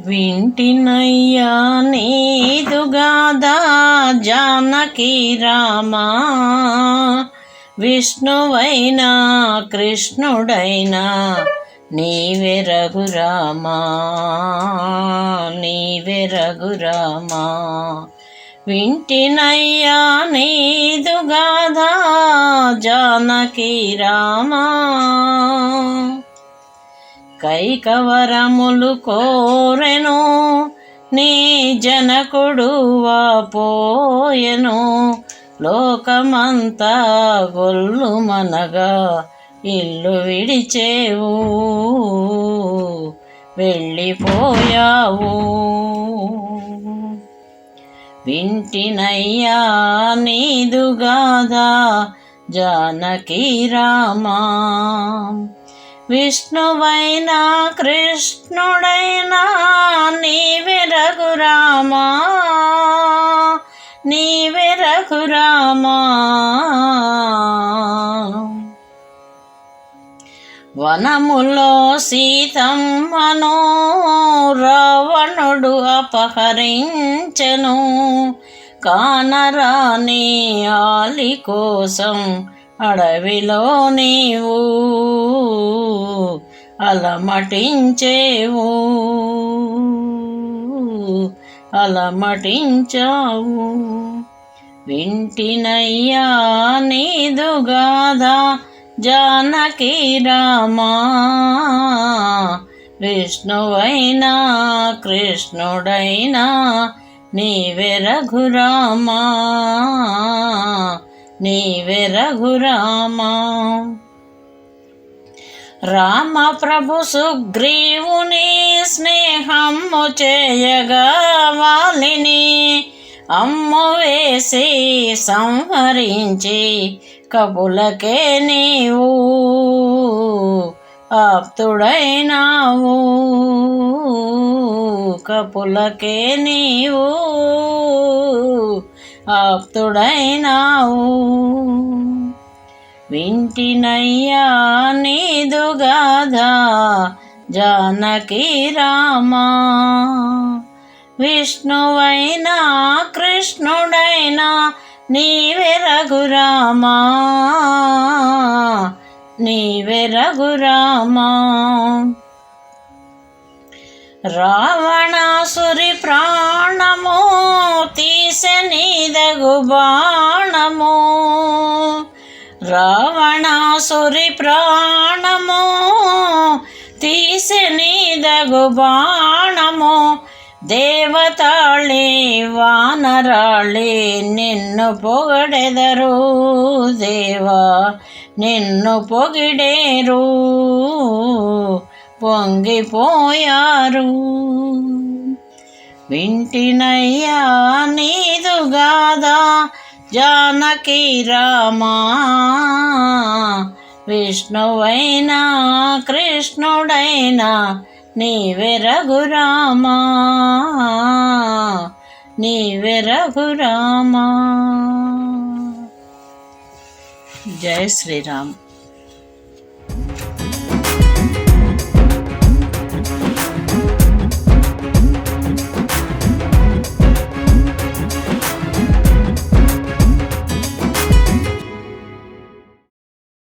వింటినయ్యా నీదుగాదా జానకి రామా, విష్ణువైనా కృష్ణుడైనా నీవే రఘురామా, నీవే రఘురామా. వింటినయ్యా నీదుగాదా జానకి రామా, కైకవరములు కోరెను నీ జనకుడు వాపోయెను, లోకమంతా గొల్లుమనగా ఇల్లు విడిచేవు వెళ్ళిపోయావు. వింటినయ్యా నీదుగాదా జానకి రామా, విష్ణువైనా కృష్ణుడైనా నీవే రఘురామా, నీవే రఘురామా. వనములో సీతమ్మను రావణుడు అపహరించెను, కానరాని ఆలి కోసం అడవిలో నీవు అలమటించేవు, అలమటించావు. వింటినయ్యా నీదుగాదా జానకి రామా, విష్ణువైనా కృష్ణుడైనా నీవే రఘురామా, నీవే రఘురామా. రామ ప్రభు సుగ్రీవుని స్నేహము చేయగా వాలిని అమ్ము వేసి సంహరించి కపులకే నీవు ఆప్తుడైనావు, కపులకే నీవు ఆప్తుడైనావు. వింటినయ్యా నీదుగాదా జానకి రామా, విష్ణువైనా కృష్ణుడైనా నీవే రఘురామా, నీవే రఘురామా. రావణాసురి ప్రాణము తీసెనీదగు బాణము, రావణాసురి ప్రాణము తీసెనీదగు బాణము, దేవతాళి వానరాళి నిన్ను పొగడెదరు దేవా, నిన్ను పొగిడేరు పొంగిపోయారు. వింటినయ్యా నీదుగాదా జానకి రామా, విష్ణువైనా కృష్ణుడైనా నీవే రఘురామా, నీవే రఘురామా. జై శ్రీరామ్.